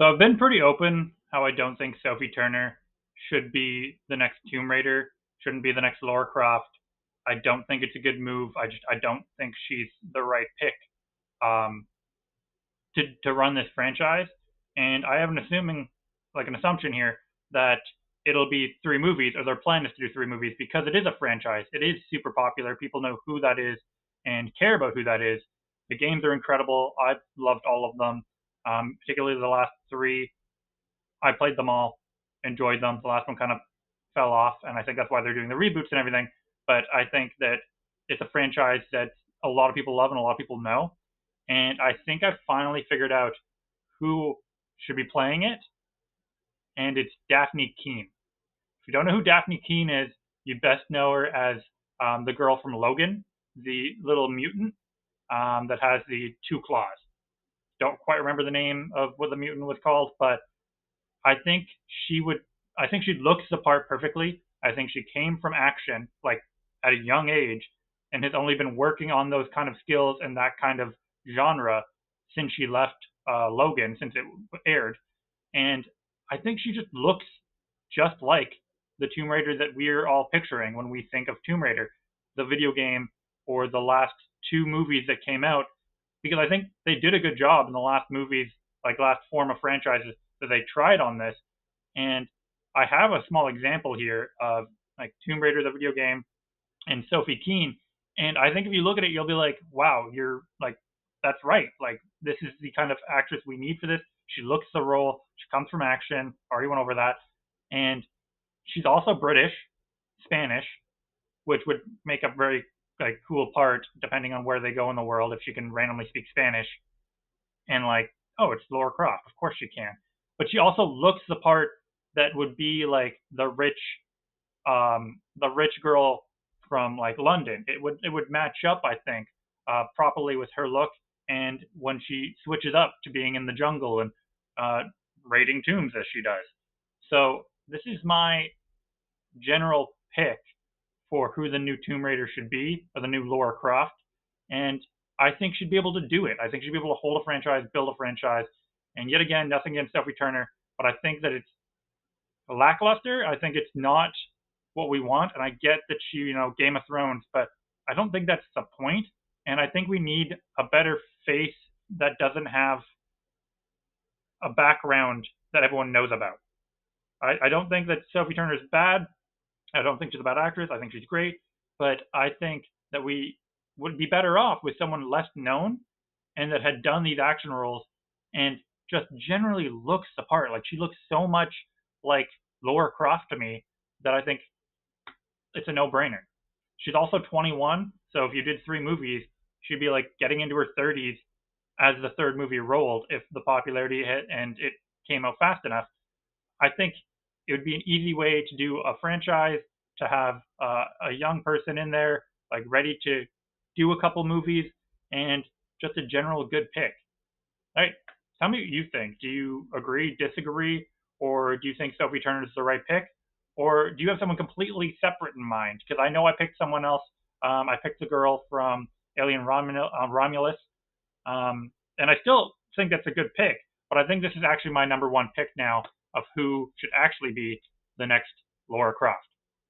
So I've been pretty open how I don't think Sophie Turner should be the next Tomb Raider, shouldn't be the next Lara Croft. I don't think it's a good move. I don't think she's the right pick um, to run this franchise. And I have an assumption here that it'll be three movies, or their plan is to do three movies because it is a franchise. It is super popular. People know who that is and care about who that is. The games are incredible. I've loved all of them, particularly the last three. I played them all, enjoyed them. The last one kind of fell off, and I think that's why they're doing the reboots and everything. But I think that it's a franchise that a lot of people love and a lot of people know. And I think I've finally figured out who should be playing it, and it's Daphne Keane. If you don't know who Daphne Keane is, you best know her as the girl from Logan, the little mutant that has the two claws. Don't quite remember the name of what the mutant was called, but I think she would. I think she looks the part perfectly. I think she came from action, like at a young age, and has only been working on those kind of skills and that kind of genre since she left Logan, since it aired. And I think she just looks just like the Tomb Raider that we're all picturing when we think of Tomb Raider, the video game, or the last two movies that came out. Because I think they did a good job in the last movies, like last form of franchises that they tried on this. And I have a small example here of like Tomb Raider, the video game, and Sophie Keane. And I think if you look at it, you'll be like, wow, you're like, that's right. Like, this is the kind of actress we need for this. She looks the role. She comes from action. Already went over that. And she's also British, Spanish, which would make a very like cool part depending on where they go in the world if she can randomly speak Spanish. And like, oh, it's Lara Croft. Of course she can. But she also looks the part that would be like the rich girl from like London. It would match up, I think, properly with her look. And when she switches up to being in the jungle and uh, raiding tombs as she does. So this is my general pick for who the new Tomb Raider should be, or the new Lara Croft. And I think she'd be able to do it. I think she'd be able to hold a franchise, build a franchise. And yet again, nothing against Sophie Turner, but I think that it's lackluster. I think it's not what we want. And I get that she, Game of Thrones, but I don't think that's the point. And I think we need a better face that doesn't have a background that everyone knows about. I don't think that Sophie Turner is bad. I don't think she's a bad actress. I think she's great. But I think that we would be better off with someone less known and that had done these action roles and just generally looks the part. Like she looks so much like Lara Croft to me that I think it's a no-brainer. She's also 21, so if you did three movies, she'd be like getting into her 30s as the third movie rolled if the popularity hit and it came out fast enough. I think it would be an easy way to do a franchise, to have a young person in there, like ready to do a couple movies, and just a general good pick. All right, tell me what you think. Do you agree, disagree, or do you think Sophie Turner is the right pick? Or do you have someone completely separate in mind? Because I know I picked someone else. I picked the girl from Alien Romulus, and I still think that's a good pick. But I think this is actually my number one pick now of who should actually be the next Lara Croft.